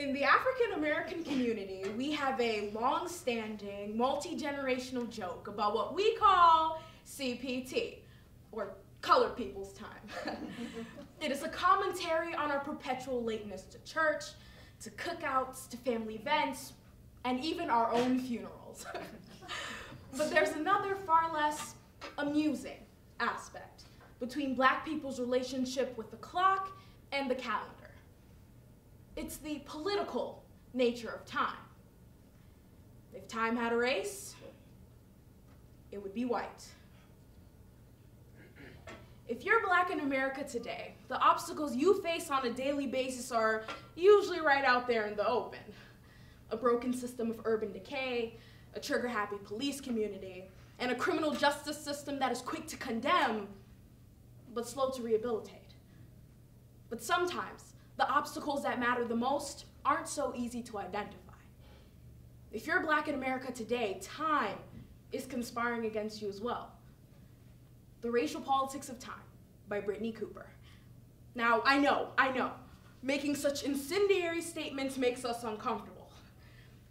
In the African American community, we have a long-standing, multi-generational joke about what we call CPT, or colored people's time. It is a commentary on our perpetual lateness to church, to cookouts, to family events, and even our own funerals. But there's another far less amusing aspect between Black people's relationship with the clock and the calendar. It's the political nature of time. If time had a race, it would be white. If you're Black in America today, the obstacles you face on a daily basis are usually right out there in the open. A broken system of urban decay, a trigger-happy police community, and a criminal justice system that is quick to condemn, but slow to rehabilitate. But sometimes, the obstacles that matter the most aren't so easy to identify. If you're Black in America today, time is conspiring against you as well. The Racial Politics of Time by Brittany Cooper. Now, I know, making such incendiary statements makes us uncomfortable.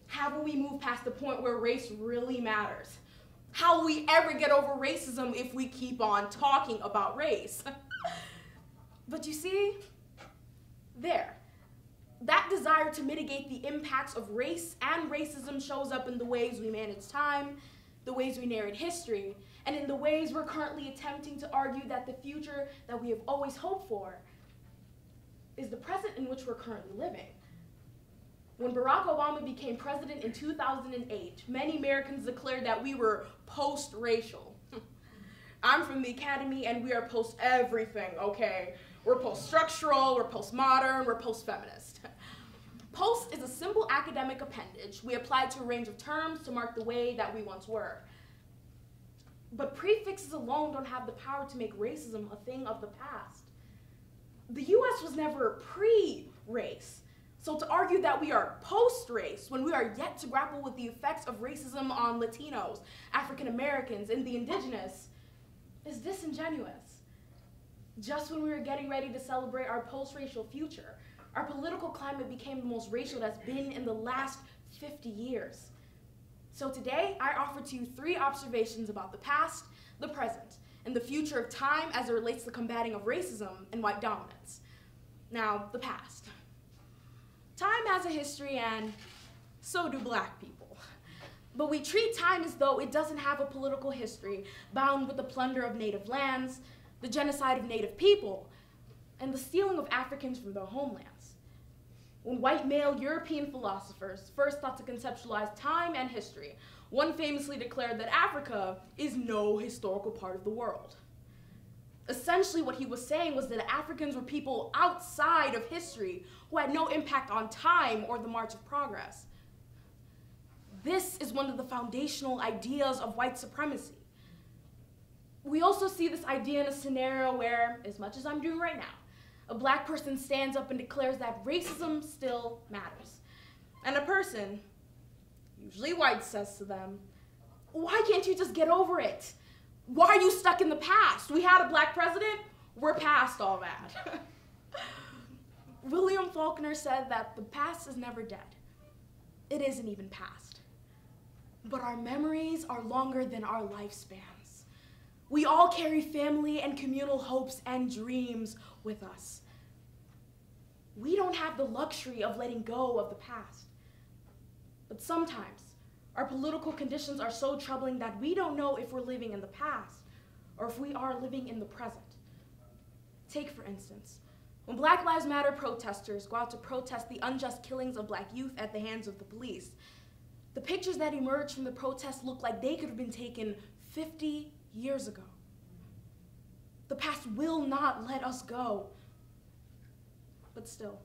How will we move past the point where race really matters? How will we ever get over racism if we keep on talking about race? But you see, that desire to mitigate the impacts of race and racism shows up in the ways we manage time, the ways we narrate history, and in the ways we're currently attempting to argue that the future that we have always hoped for is the present in which we're currently living. When Barack Obama became president in 2008, many Americans declared that we were post-racial. I'm from the academy and we are post-everything, okay? We're post-structural, we're post-modern, we're post-feminist. Post is a simple academic appendage we apply to a range of terms to mark the way that we once were. But prefixes alone don't have the power to make racism a thing of the past. The US was never pre-race. So to argue that we are post-race when we are yet to grapple with the effects of racism on Latinos, African Americans, and the indigenous is disingenuous. Just when we were getting ready to celebrate our post-racial future, our political climate became the most racial that's been in the last 50 years. So today, I offer to you 3 observations about the past, the present, and the future of time as it relates to the combating of racism and white dominance. Now, the past. Time has a history, and so do Black people. But we treat time as though it doesn't have a political history bound with the plunder of native lands, the genocide of native people, and the stealing of Africans from their homelands. When white male European philosophers first thought to conceptualize time and history, one famously declared that Africa is no historical part of the world. Essentially, what he was saying was that Africans were people outside of history who had no impact on time or the march of progress. This is one of the foundational ideas of white supremacy. We also see this idea in a scenario where, as much as I'm doing right now, a Black person stands up and declares that racism still matters. And a person, usually white, says to them, "Why can't you just get over it? Why are you stuck in the past? We had a Black president, we're past all that." William Faulkner said that the past is never dead. It isn't even past. But our memories are longer than our lifespans. We all carry family and communal hopes and dreams with us. We don't have the luxury of letting go of the past. But sometimes, our political conditions are so troubling that we don't know if we're living in the past or if we are living in the present. Take, for instance, when Black Lives Matter protesters go out to protest the unjust killings of Black youth at the hands of the police, the pictures that emerge from the protests look like they could have been taken 50 years ago. The past will not let us go. But still,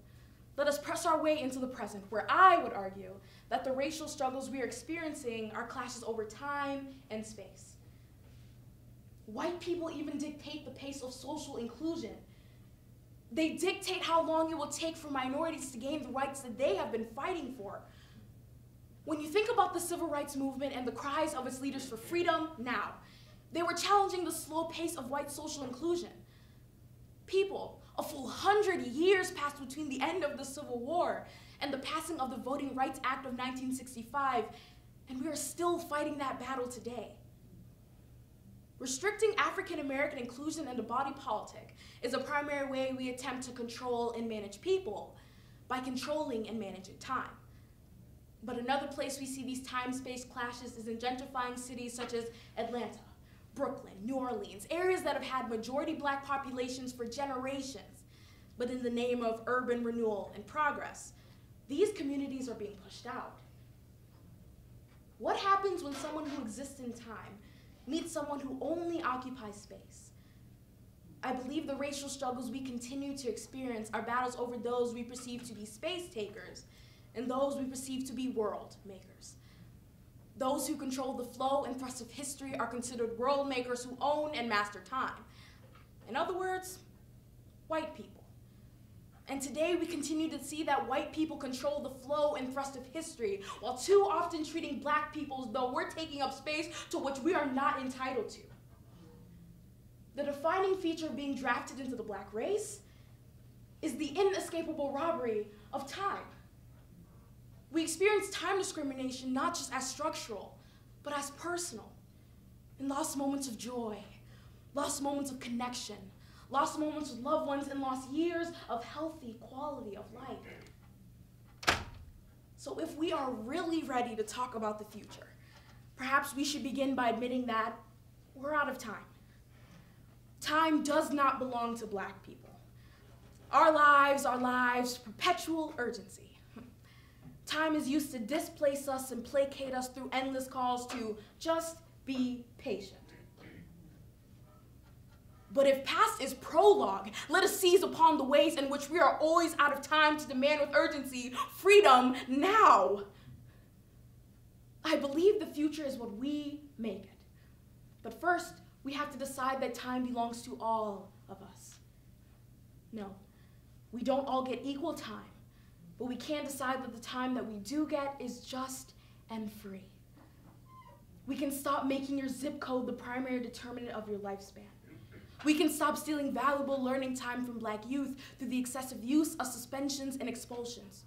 let us press our way into the present, where I would argue that the racial struggles we are experiencing are clashes over time and space. White people even dictate the pace of social inclusion. They dictate how long it will take for minorities to gain the rights that they have been fighting for. When you think about the civil rights movement and the cries of its leaders for freedom now, they were challenging the slow pace of white social inclusion. People, a full 100 years passed between the end of the Civil War and the passing of the Voting Rights Act of 1965, and we are still fighting that battle today. Restricting African American inclusion in the body politic is a primary way we attempt to control and manage people by controlling and managing time. But another place we see these time-space clashes is in gentrifying cities such as Atlanta, Brooklyn, New Orleans, areas that have had majority Black populations for generations, but in the name of urban renewal and progress, these communities are being pushed out. What happens when someone who exists in time meets someone who only occupies space? I believe the racial struggles we continue to experience are battles over those we perceive to be space takers and those we perceive to be world makers. Those who control the flow and thrust of history are considered world makers who own and master time. In other words, white people. And today we continue to see that white people control the flow and thrust of history, while too often treating Black people as though we're taking up space to which we are not entitled to. The defining feature of being drafted into the Black race is the inescapable robbery of time. We experience time discrimination not just as structural, but as personal, in lost moments of joy, lost moments of connection, lost moments with loved ones, and lost years of healthy quality of life. So if we are really ready to talk about the future, perhaps we should begin by admitting that we're out of time. Time does not belong to Black people. Our lives, perpetual urgency. Time is used to displace us and placate us through endless calls to just be patient. But if past is prologue, let us seize upon the ways in which we are always out of time to demand with urgency freedom now. I believe the future is what we make it. But first, we have to decide that time belongs to all of us. No, we don't all get equal time, but we can decide that the time that we do get is just and free. We can stop making your zip code the primary determinant of your lifespan. We can stop stealing valuable learning time from Black youth through the excessive use of suspensions and expulsions.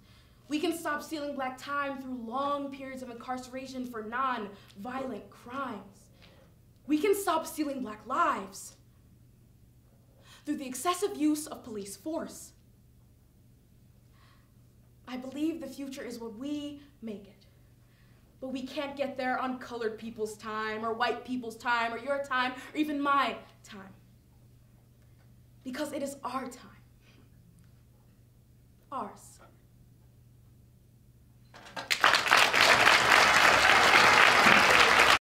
We can stop stealing Black time through long periods of incarceration for non-violent crimes. We can stop stealing Black lives through the excessive use of police force. I believe the future is what we make it. But we can't get there on colored people's time, or white people's time, or your time, or even my time. Because it is our time. Ours.